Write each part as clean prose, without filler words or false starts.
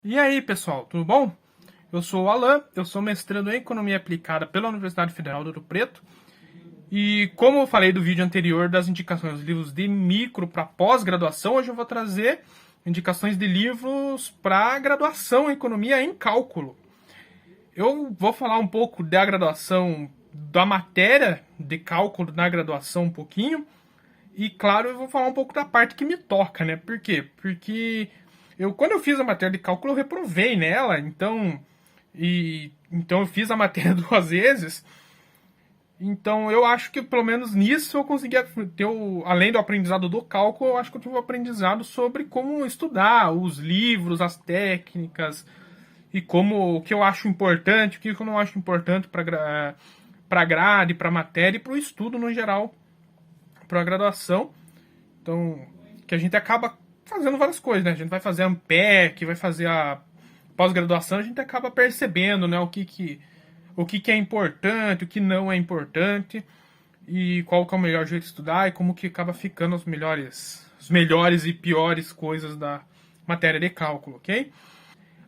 E aí, pessoal, tudo bom? Eu sou o Alan, eu sou mestrando em Economia Aplicada pela Universidade Federal do Ouro Preto. E como eu falei do vídeo anterior das indicações dos livros de micro para pós-graduação, hoje eu vou trazer indicações de livros para graduação em Economia em Cálculo. Eu vou falar um pouco da graduação, da matéria de cálculo na graduação um pouquinho. E claro, eu vou falar um pouco da parte que me toca, né? Por quê? Porque quando eu fiz a matéria de cálculo, eu reprovei nela, então eu fiz a matéria duas vezes. Então eu acho que pelo menos nisso eu conseguia ter, além do aprendizado do cálculo, eu acho que eu tive um aprendizado sobre como estudar os livros, as técnicas e como o que eu acho importante, o que eu não acho importante para grade, para matéria e para o estudo no geral, para a graduação. Então, que a gente acaba fazendo várias coisas, né? A gente vai fazer a AMPEC, vai fazer a pós-graduação, a gente acaba percebendo, né, o que é importante, o que não é importante, e qual que é o melhor jeito de estudar, e como que acaba ficando os melhores e piores coisas da matéria de cálculo, ok?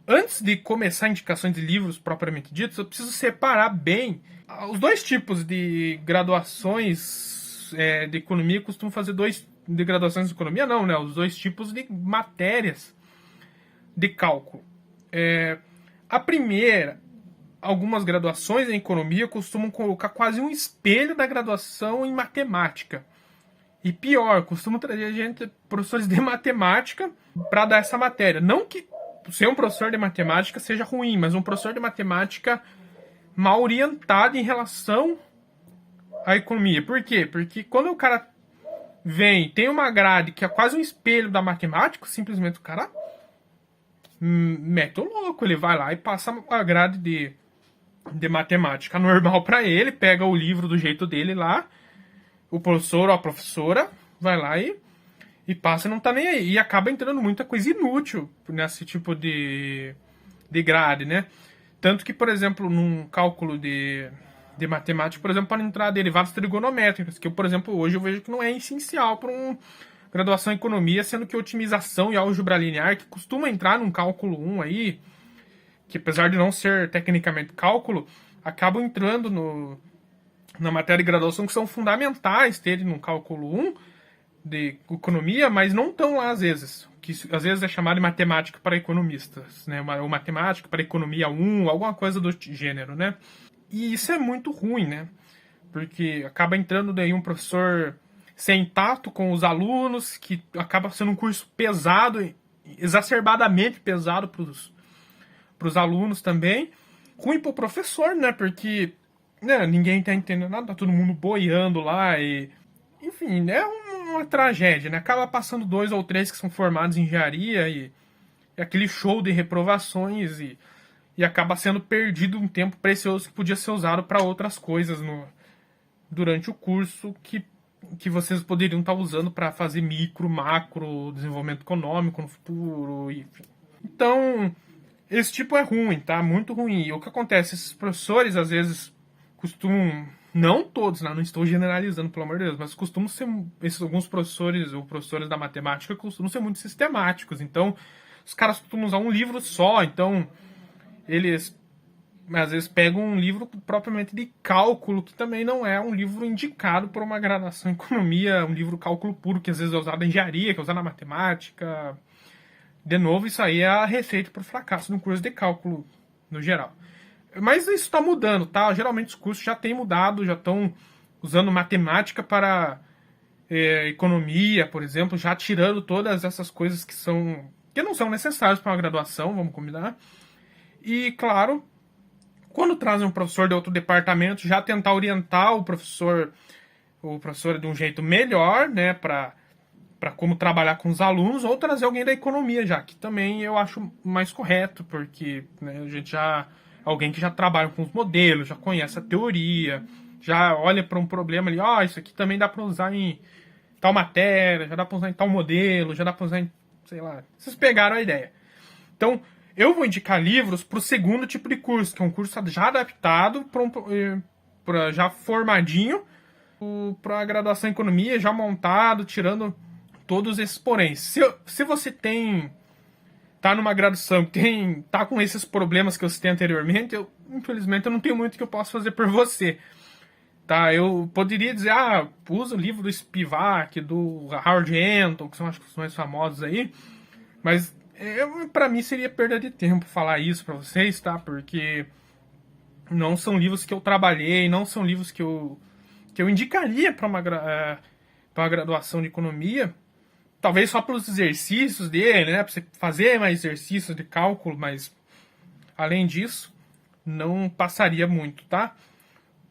Antes de começar indicações de livros propriamente ditos, eu preciso separar bem os dois tipos de graduações de economia. Eu costumo fazer dois de graduações de economia, não, né? Os dois tipos de matérias de cálculo. A primeira, algumas graduações em economia costumam colocar quase um espelho da graduação em matemática. E pior, costumam trazer professores de matemática para dar essa matéria. Não que ser um professor de matemática seja ruim, mas um professor de matemática mal orientado em relação à economia. Por quê? Porque quando o cara tem uma grade que é quase um espelho da matemática, simplesmente o cara mete o louco. Ele vai lá e passa a grade de matemática normal para ele, pega o livro do jeito dele lá, o professor ou a professora vai lá e passa e não tá nem aí. E acaba entrando muita coisa inútil nesse tipo de grade, né? Tanto que, por exemplo, num cálculo de matemática, por exemplo, para entrar derivados trigonométricos, que eu, por exemplo, hoje eu vejo que não é essencial para um graduação em economia, sendo que otimização e álgebra linear, que costuma entrar num cálculo 1 aí, que apesar de não ser tecnicamente cálculo, acabam entrando na matéria de graduação que são fundamentais terem no cálculo 1 de economia, mas não estão lá às vezes, que às vezes é chamado de matemática para economistas, né? Ou matemática para economia 1, alguma coisa do gênero, né? E isso é muito ruim, né? Porque acaba entrando daí um professor sem tato com os alunos, que acaba sendo um curso pesado, exacerbadamente pesado para os alunos também. Ruim para o professor, né? Porque ninguém está entendendo nada, tá todo mundo boiando lá e... Enfim, é uma tragédia, né? Acaba passando dois ou três que são formados em engenharia e aquele show de reprovações e acaba sendo perdido um tempo precioso que podia ser usado para outras coisas durante o curso que vocês poderiam estar usando para fazer micro, macro, desenvolvimento econômico no futuro, enfim. Então, esse tipo é ruim, tá? Muito ruim. E o que acontece? Esses professores, às vezes, costumam... Não todos, né? Não estou generalizando, pelo amor de Deus, mas costumam ser... alguns professores ou professores da matemática costumam ser muito sistemáticos. Então, os caras costumam usar um livro só. Então, eles às vezes pegam um livro propriamente de cálculo, que também não é um livro indicado por uma graduação em economia, um livro cálculo puro, que às vezes é usado na engenharia, que é usado na matemática. De novo, isso aí é a receita para o fracasso no curso de cálculo, no geral. Mas isso está mudando, tá? Geralmente os cursos já têm mudado, já estão usando matemática para economia, por exemplo, já tirando todas essas coisas que não são necessárias para uma graduação, vamos combinar. E, claro, quando trazem um professor de outro departamento, já tentar orientar o professor de um jeito melhor, né, para como trabalhar com os alunos, ou trazer alguém da economia já, que também eu acho mais correto, porque né, a gente já alguém que já trabalha com os modelos, já conhece a teoria, já olha para um problema ali, isso aqui também dá para usar em tal matéria, já dá para usar em tal modelo, já dá para usar em, sei lá, vocês pegaram a ideia. Então, eu vou indicar livros para o segundo tipo de curso, que é um curso já adaptado, já formadinho, para a graduação em economia, já montado, tirando todos esses poréns. Se você tem tá numa graduação que tá com esses problemas que eu citei anteriormente, infelizmente eu não tenho muito que eu possa fazer por você. Tá, eu poderia dizer, usa o livro do Spivak, do Howard Anton, que são acho que os mais famosos aí, mas para mim seria perda de tempo falar isso para vocês, tá? Porque não são livros que eu trabalhei, não são livros que eu indicaria para uma graduação de economia. Talvez só pelos exercícios dele, né? Para você fazer mais exercícios de cálculo, mas além disso, não passaria muito, tá?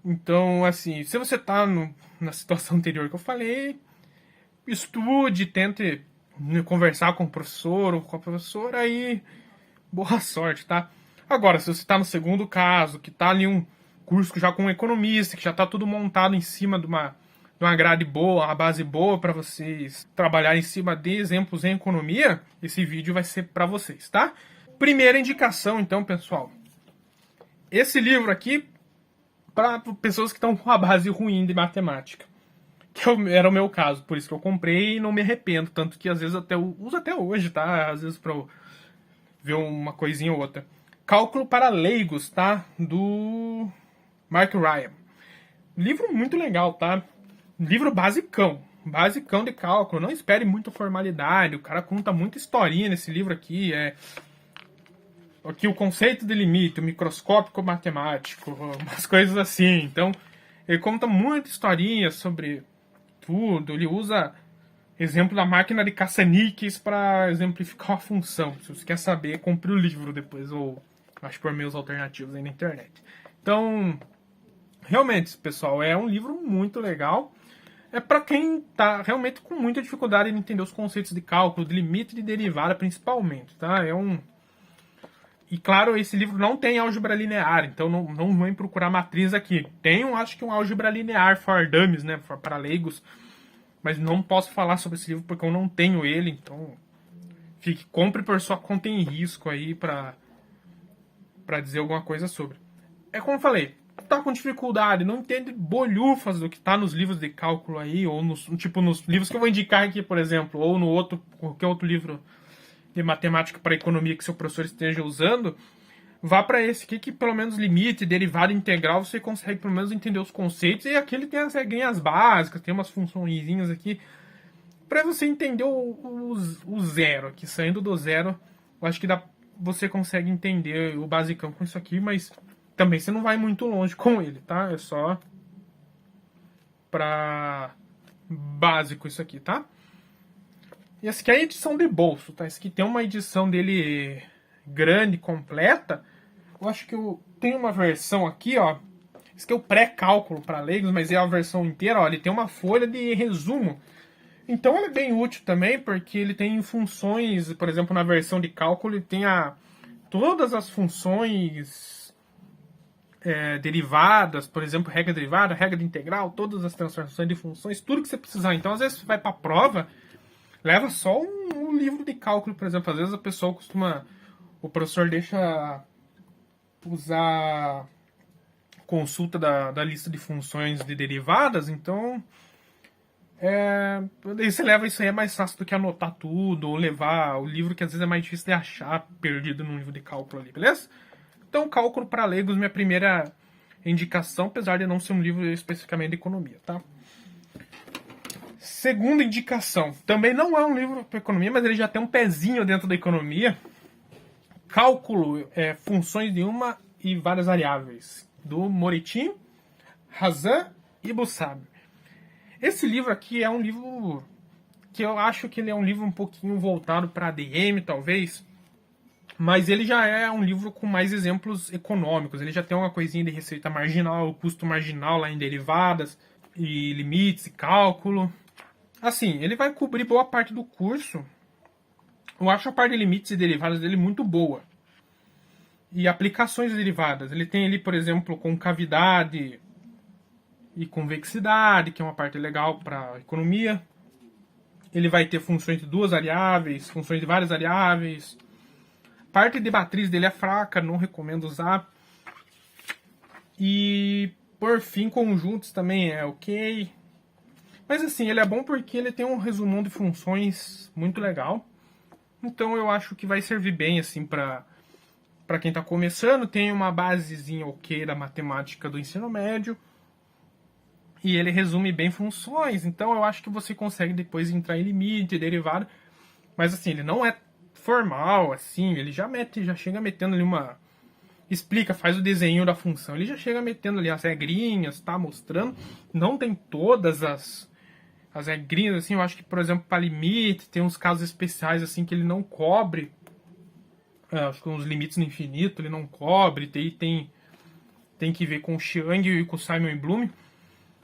Então, assim, se você tá na situação anterior que eu falei, estude, tente conversar com o professor ou com a professora, aí boa sorte, tá? Agora, se você tá no segundo caso, que tá ali um curso já com um economista, que já tá tudo montado em cima de uma grade boa, uma base boa para vocês trabalharem em cima de exemplos em economia, esse vídeo vai ser para vocês, tá? Primeira indicação, então, pessoal. Esse livro aqui, para pessoas que estão com a base ruim de matemática. Era o meu caso, por isso que eu comprei e não me arrependo. Tanto que às vezes eu uso até hoje, tá? Às vezes para ver uma coisinha ou outra. Cálculo para Leigos, tá? Do Mark Ryan. Livro muito legal, tá? Livro basicão. Basicão de cálculo. Não espere muita formalidade. O cara conta muita historinha nesse livro aqui. Aqui o conceito de limite, o microscópico matemático, umas coisas assim. Então, ele conta muita historinha sobre tudo. Ele usa exemplo da máquina de caça-níqueis para exemplificar uma função. Se você quer saber, compre o livro depois, ou acho por meios alternativos aí na internet. Então, realmente, pessoal, é um livro muito legal. É para quem tá realmente com muita dificuldade em entender os conceitos de cálculo, de limite e de derivada, principalmente, tá? E claro, esse livro não tem álgebra linear, então não vem procurar matriz aqui. Tem, acho que um álgebra linear for dummies, né, para leigos, mas não posso falar sobre esse livro porque eu não tenho ele, então compre por sua conta em risco aí para dizer alguma coisa sobre. É como eu falei, tá com dificuldade, não entende bolhufas do que tá nos livros de cálculo aí, ou nos livros que eu vou indicar aqui, por exemplo, ou no outro, qualquer outro livro de matemática para economia que seu professor esteja usando, vá para esse aqui que pelo menos limite, derivada integral, você consegue pelo menos entender os conceitos, e aqui ele tem as regrinhas básicas, tem umas funçõezinhas aqui, para você entender o zero aqui, saindo do zero, eu acho que você consegue entender o basicão com isso aqui, mas também você não vai muito longe com ele, tá? É só para básico isso aqui, tá? E essa aqui é a edição de bolso, tá? Esse aqui tem uma edição dele grande, completa. Eu acho que eu tenho uma versão aqui, ó. Esse aqui é o pré-cálculo para leigos, mas é a versão inteira, ó. Ele tem uma folha de resumo. Então ele é bem útil também, porque ele tem funções, por exemplo, na versão de cálculo, ele tem todas as funções derivadas, por exemplo, regra derivada, regra de integral, todas as transformações de funções, tudo que você precisar. Então, às vezes, você vai para a prova, leva só um livro de cálculo, por exemplo. Às vezes a pessoa o professor deixa usar consulta da lista de funções de derivadas, então daí você leva isso aí, é mais fácil do que anotar tudo, ou levar o livro que às vezes é mais difícil de achar perdido num livro de cálculo ali, beleza? Então, Cálculo para Leigos, minha primeira indicação, apesar de não ser um livro especificamente de economia, tá? Segunda indicação, também não é um livro para economia, mas ele já tem um pezinho dentro da economia. Cálculo, funções de uma e várias variáveis, do Moretti, Razan e Bussab. Esse livro aqui é um livro que eu acho que ele é um livro um pouquinho voltado para ADM, talvez, mas ele já é um livro com mais exemplos econômicos. Ele já tem uma coisinha de receita marginal, custo marginal lá em derivadas, e limites e cálculo. Assim, ele vai cobrir boa parte do curso. Eu acho a parte de limites e derivadas dele muito boa. E aplicações derivadas. Ele tem ali, por exemplo, concavidade e convexidade, que é uma parte legal para economia. Ele vai ter funções de duas variáveis, funções de várias variáveis. A parte de matriz dele é fraca, não recomendo usar. E, por fim, conjuntos também é ok. Mas assim, ele é bom porque ele tem um resumão de funções muito legal. Então eu acho que vai servir bem assim para quem está começando, tem uma basezinha ok da matemática do ensino médio. E ele resume bem funções, então eu acho que você consegue depois entrar em limite, derivada. Mas assim, ele não é formal, assim, ele já chega metendo ali uma. Explica, faz o desenho da função. Ele já chega metendo ali as regrinhas, tá mostrando. Não tem todas as regrinhas, assim, eu acho que, por exemplo, para limite, tem uns casos especiais assim que ele não cobre. Acho que uns limites no infinito ele não cobre, tem que ver com o Chiang e com o Simon Bloom.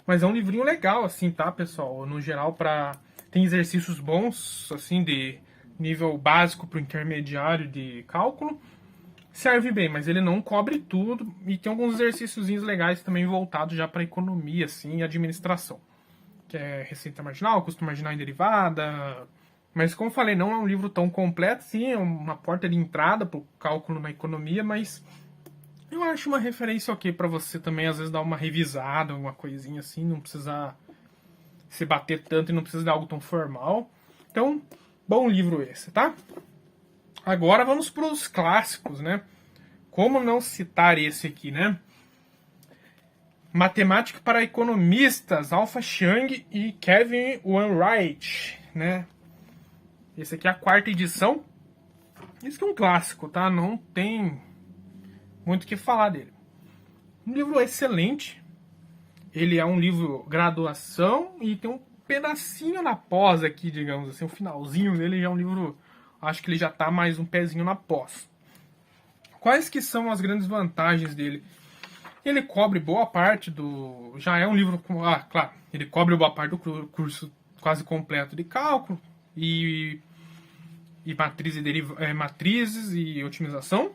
Mas é um livrinho legal, assim, tá, pessoal? No geral, tem exercícios bons, assim, de nível básico para o intermediário de cálculo. Serve bem, mas ele não cobre tudo. E tem alguns exercícios legais também voltados já para economia, assim, e administração. Que é receita marginal, custo marginal em derivada. Mas, como eu falei, não é um livro tão completo, sim, é uma porta de entrada para o cálculo na economia, mas eu acho uma referência ok para você também, às vezes, dar uma revisada, alguma coisinha assim, não precisar se bater tanto e não precisa de algo tão formal. Então, bom livro esse, tá? Agora vamos para os clássicos, né? Como não citar esse aqui, né? Matemática para Economistas, Alpha Chang e Kevin Wainwright, né? Esse aqui é a quarta edição. Isso que é um clássico, tá? Não tem muito o que falar dele. Um livro excelente. Ele é um livro graduação e tem um pedacinho na pós aqui, digamos assim. O finalzinho dele já é um livro... Acho que ele já tá mais um pezinho na pós. Quais que são as grandes vantagens dele? Ele cobre boa parte do... Já é um livro... claro. Ele cobre boa parte do curso quase completo de cálculo e matrizes e otimização.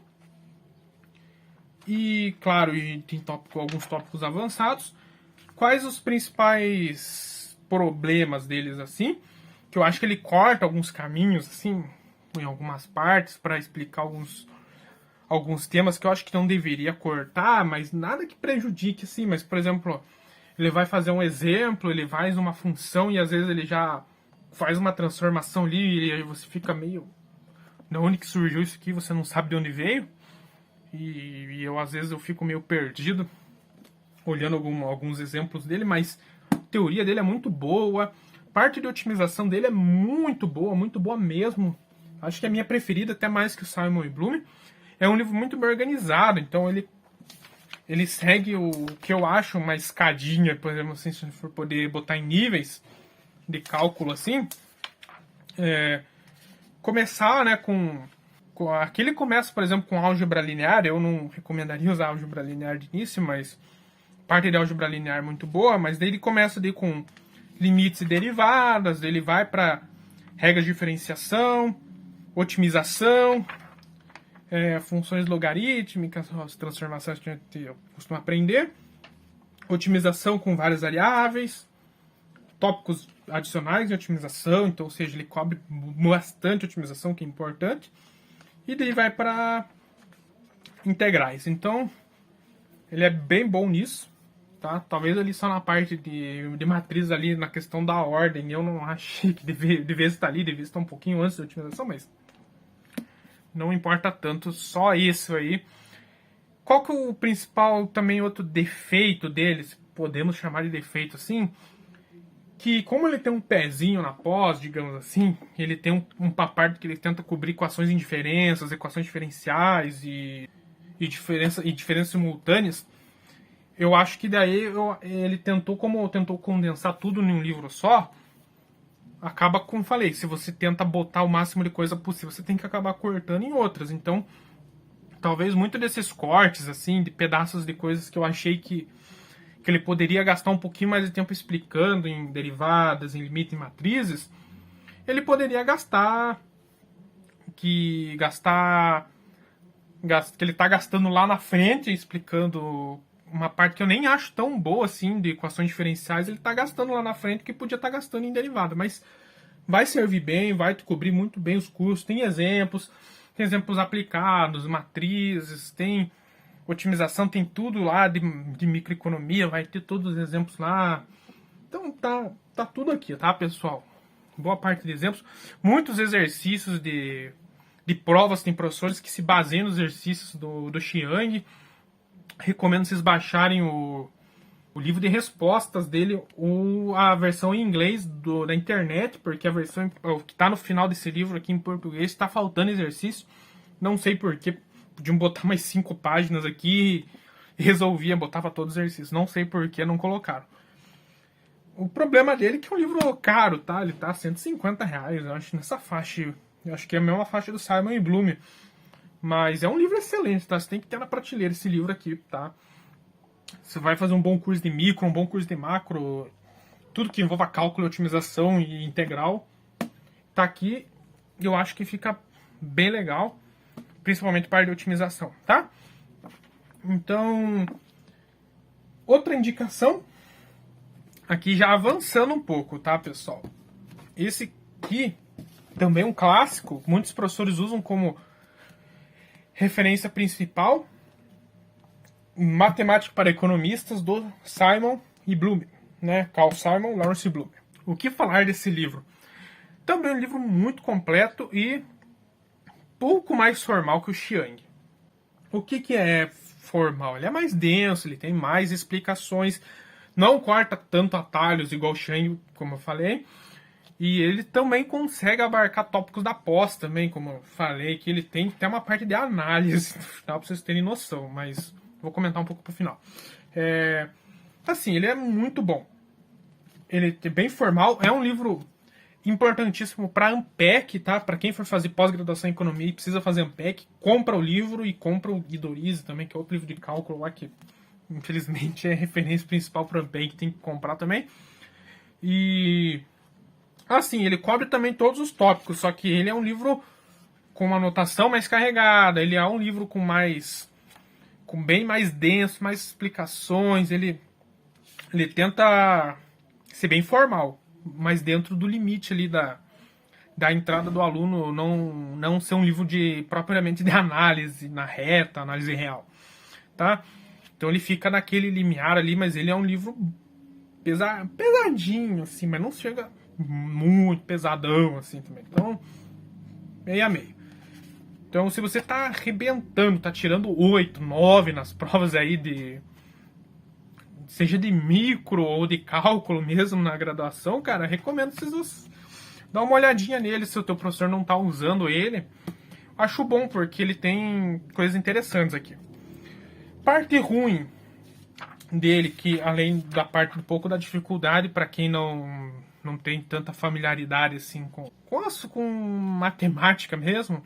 E, claro, tem alguns tópicos avançados. Quais os principais problemas deles, assim? Que eu acho que ele corta alguns caminhos, assim, em algumas partes, para explicar alguns temas que eu acho que não deveria cortar, mas nada que prejudique, assim. Mas, por exemplo, ele vai fazer um exemplo, ele faz uma função e às vezes ele já faz uma transformação ali e aí você fica meio... De onde que surgiu isso aqui? Você não sabe de onde veio. E eu, às vezes, eu fico meio perdido olhando alguns exemplos dele, mas a teoria dele é muito boa. Parte de otimização dele é muito boa mesmo. Acho que é a minha preferida, até mais que o Simon e Bloom. É um livro muito bem organizado, então ele segue o que eu acho uma escadinha, por exemplo, assim, se for poder botar em níveis de cálculo assim. Começar, né, aqui ele começa, por exemplo, com álgebra linear. Eu não recomendaria usar álgebra linear de início, mas parte de álgebra linear é muito boa. Mas daí ele começa com limites e derivadas, daí ele vai para regras de diferenciação, otimização, funções logarítmicas, as transformações que a gente costuma aprender, otimização com várias variáveis, tópicos adicionais de otimização, então, ou seja, ele cobre bastante otimização, que é importante. E daí vai para integrais. Então, ele é bem bom nisso, tá? Talvez ali só na parte de matriz ali, na questão da ordem, eu não achei que devia estar ali, devia estar um pouquinho antes da otimização, mas não importa tanto, só isso aí. Qual que é o principal, também outro defeito deles, podemos chamar de defeito assim, que como ele tem um pezinho na pós, digamos assim, ele tem uma parte que ele tenta cobrir equações em diferenças, equações diferenciais e diferenças simultâneas. Eu acho que daí ele tentou condensar tudo em um livro só, acaba, como falei, se você tenta botar o máximo de coisa possível, você tem que acabar cortando em outras. Então, talvez muito desses cortes, assim, de pedaços de coisas que eu achei que ele poderia gastar um pouquinho mais de tempo explicando em derivadas, em limite, em matrizes, ele poderia gastar que ele está gastando lá na frente, explicando uma parte que eu nem acho tão boa assim, de equações diferenciais, ele está gastando lá na frente que podia estar gastando em derivada, mas vai servir bem, vai cobrir muito bem os cursos, tem exemplos aplicados, matrizes, tem otimização, tem tudo lá de microeconomia, vai ter todos os exemplos lá. Então tá tudo aqui, tá, pessoal? boa parte de exemplos, muitos exercícios de provas, tem professores que se baseiam nos exercícios do Chiang. Recomendo vocês baixarem o livro de respostas dele, ou a versão em inglês da internet, porque a versão que está no final desse livro aqui em português está faltando exercício. Não sei porquê, podiam botar mais 5 páginas aqui e resolvia, botava todos os exercícios. Não sei porquê não colocaram. O problema dele é que é um livro caro, tá? Ele tá R$150, eu acho, nessa faixa. Eu acho que é a mesma faixa do Simon e Bloom. Mas é um livro excelente, tá? Você tem que ter na prateleira esse livro aqui, tá? Você vai fazer um bom curso de micro, um bom curso de macro, tudo que envolva cálculo, otimização e integral, tá aqui. Eu acho que fica bem legal, principalmente parte de otimização, tá? Então, outra indicação, aqui já avançando um pouco, tá, pessoal? Esse aqui também é um clássico, muitos professores usam como referência principal, Matemática para Economistas, do Simon e Bloom, né? Carl Simon, Lawrence Bloom. O que falar desse livro? Também é um livro muito completo e pouco mais formal que o Chiang. O que é formal? Ele é mais denso, ele tem mais explicações, não corta tanto atalhos igual o Chiang, como eu falei, e ele também consegue abarcar tópicos da pós também, como eu falei, que ele tem até uma parte de análise no final, para vocês terem noção, mas vou comentar um pouco pro final. Assim, ele é muito bom. Ele é bem formal, é um livro importantíssimo para Ampec, tá? Para quem for fazer pós-graduação em economia e precisa fazer Ampec, compra o livro e compra o Guidorize também, que é outro livro de cálculo lá que infelizmente é referência principal para Ampec, tem que comprar também. E assim, ele cobre também todos os tópicos, só que ele é um livro com uma anotação mais carregada, ele é um livro com bem mais denso, mais explicações, ele tenta ser bem formal, mas dentro do limite ali da entrada do aluno, não ser um livro propriamente de análise na reta, análise real, tá? Então ele fica naquele limiar ali, mas ele é um livro pesadinho, assim, mas não chega muito pesadão, assim, também. Então, meio a meio. Então, se você tá arrebentando, tá tirando 8, 9 nas provas aí seja de micro ou de cálculo mesmo na graduação, cara, recomendo vocês dar uma olhadinha nele se o teu professor não tá usando ele. Acho bom, porque ele tem coisas interessantes aqui. Parte ruim dele, que além da parte um pouco da dificuldade para quem não tem tanta familiaridade assim com matemática mesmo,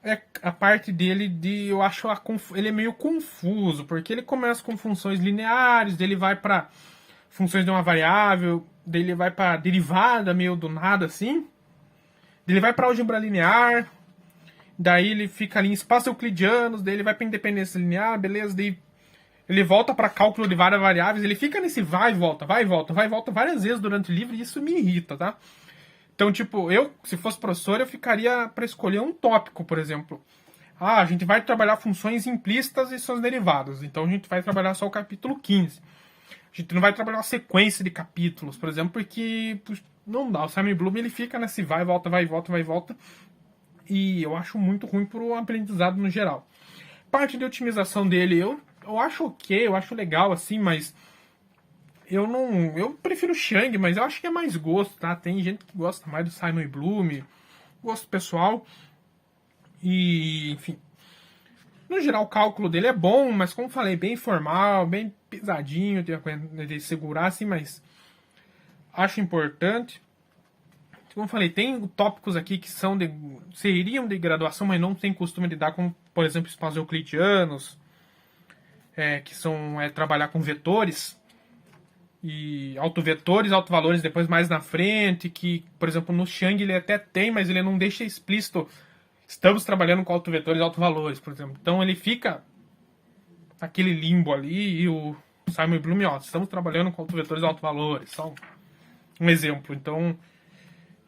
é a parte dele eu acho ele é meio confuso, porque ele começa com funções lineares, daí ele vai para funções de uma variável, daí ele vai para derivada meio do nada assim, daí ele vai para álgebra linear, daí ele fica ali em espaços euclidianos, daí ele vai para independência linear, beleza, daí ele volta para cálculo de várias variáveis, ele fica nesse vai e volta várias vezes durante o livro, e isso me irrita, tá? Então, tipo, se fosse professor, eu ficaria para escolher um tópico, por exemplo. A gente vai trabalhar funções implícitas e suas derivadas. Então, a gente vai trabalhar só o capítulo 15. A gente não vai trabalhar uma sequência de capítulos, por exemplo, porque não dá. O Simon Bloom, ele fica nesse vai e volta. E eu acho muito ruim pro aprendizado no geral. Parte de otimização dele, eu acho ok, eu acho legal, assim, mas eu prefiro o Chiang, mas eu acho que é mais gosto, tá? Tem gente que gosta mais do Simon Bloom, gosto pessoal. E, enfim. No geral, o cálculo dele é bom, mas como falei, bem formal, bem pesadinho, de segurar, assim, mas acho importante. Como falei, tem tópicos aqui que seriam de graduação, mas não tem costume de dar, como, por exemplo, espaços euclidianos, que são trabalhar com vetores, e autovetores, autovalores depois mais na frente, que, por exemplo, no Chiang ele até tem, mas ele não deixa explícito, estamos trabalhando com autovetores e autovalores, por exemplo. Então ele fica naquele limbo ali, e o Simon Bloom, estamos trabalhando com autovetores e autovalores, só um exemplo. Então,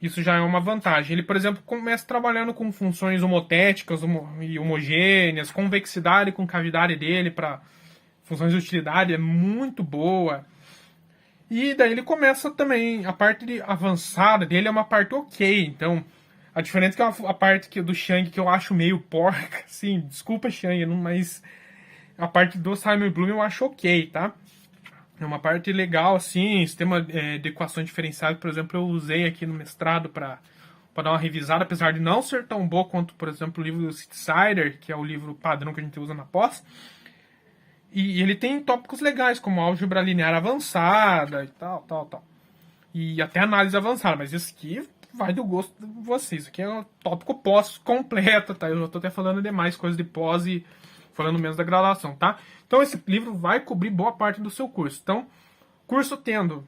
isso já é uma vantagem. Ele, por exemplo, começa trabalhando com funções homotéticas e homogêneas, convexidade com cavidade dele para funções de utilidade, é muito boa. E daí ele começa também, a parte avançada dele é uma parte ok, então a diferença é que a parte do Shang que eu acho meio porca, assim, desculpa Shang, mas a parte do Simon Bloom eu acho ok, tá? É uma parte legal, assim, sistema de equações diferenciadas, por exemplo, eu usei aqui no mestrado para dar uma revisada, apesar de não ser tão boa quanto, por exemplo, o livro do Citysider, que é o livro padrão que a gente usa na pós. E ele tem tópicos legais, como álgebra linear avançada e tal, tal, tal. E até análise avançada, mas isso aqui vai do gosto de vocês. Isso aqui é um tópico pós completo, tá? Eu já tô até falando demais coisas de pós e falando menos da graduação, tá? Então esse livro vai cobrir boa parte do seu curso. Então, curso tendo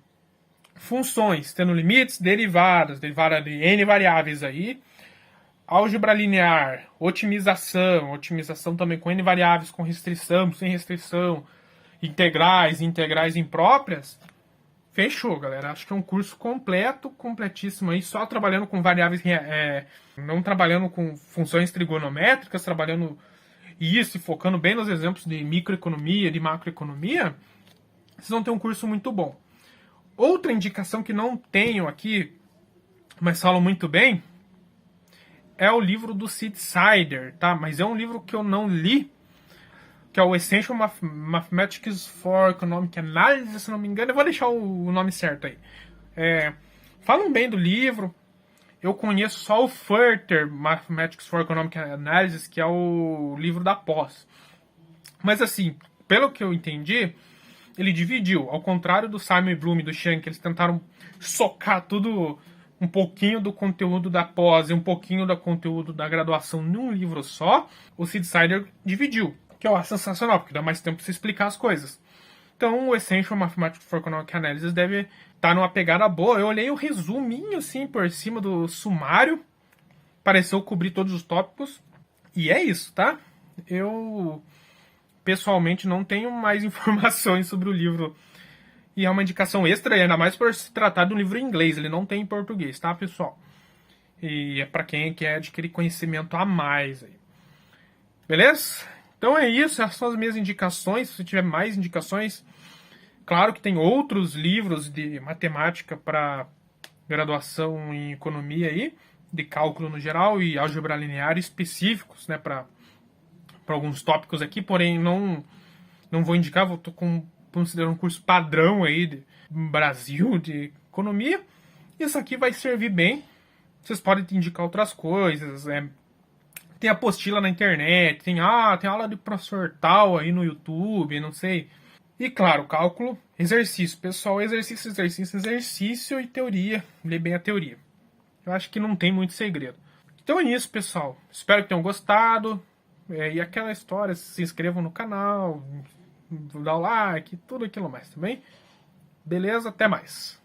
funções, tendo limites, derivadas, derivada de N variáveis aí, álgebra linear, otimização também com N variáveis, com restrição, sem restrição, integrais, integrais impróprias. Fechou, galera. Acho que é um curso completo, completíssimo aí, só trabalhando com variáveis, não trabalhando com funções trigonométricas, trabalhando isso e focando bem nos exemplos de microeconomia, de macroeconomia. Vocês vão ter um curso muito bom. Outra indicação que não tenho aqui, mas falam muito bem, é o livro do Sid Sider, tá? Mas é um livro que eu não li, que é o Essential Mathematics for Economic Analysis, se não me engano. Eu vou deixar o nome certo aí. Falam bem do livro. Eu conheço só o Further Mathematics for Economic Analysis, que é o livro da pós. Mas assim, pelo que eu entendi, ele dividiu. Ao contrário do Simon Bloom e do Shang, que eles tentaram socar tudo, um pouquinho do conteúdo da pós e um pouquinho do conteúdo da graduação num livro só, o Sid Sider dividiu. Que eu acho sensacional, porque dá mais tempo para você explicar as coisas. Então, o Essential Mathematics for Economic Analysis deve estar numa pegada boa. Eu olhei o resuminho, assim, por cima do sumário. Pareceu cobrir todos os tópicos. E é isso, tá? Eu, pessoalmente, não tenho mais informações sobre o livro. E é uma indicação extra, ainda mais por se tratar de um livro em inglês. Ele não tem em português, tá, pessoal? E é para quem quer adquirir conhecimento a mais aí. Beleza? Então é isso, essas são as minhas indicações. Se você tiver mais indicações, claro que tem outros livros de matemática para graduação em economia aí, de cálculo no geral e álgebra linear específicos, né, para alguns tópicos aqui, porém não vou indicar, vou considerando um curso padrão aí de Brasil de economia. Isso aqui vai servir bem. Vocês podem indicar outras coisas, tem apostila na internet, tem aula de professor tal aí no YouTube, não sei. E claro, cálculo, exercício. Pessoal, exercício e teoria. Lê bem a teoria. Eu acho que não tem muito segredo. Então é isso, pessoal. Espero que tenham gostado. E aquela história, se inscrevam no canal, dá o like, tudo aquilo mais, tá bem? Beleza? Até mais.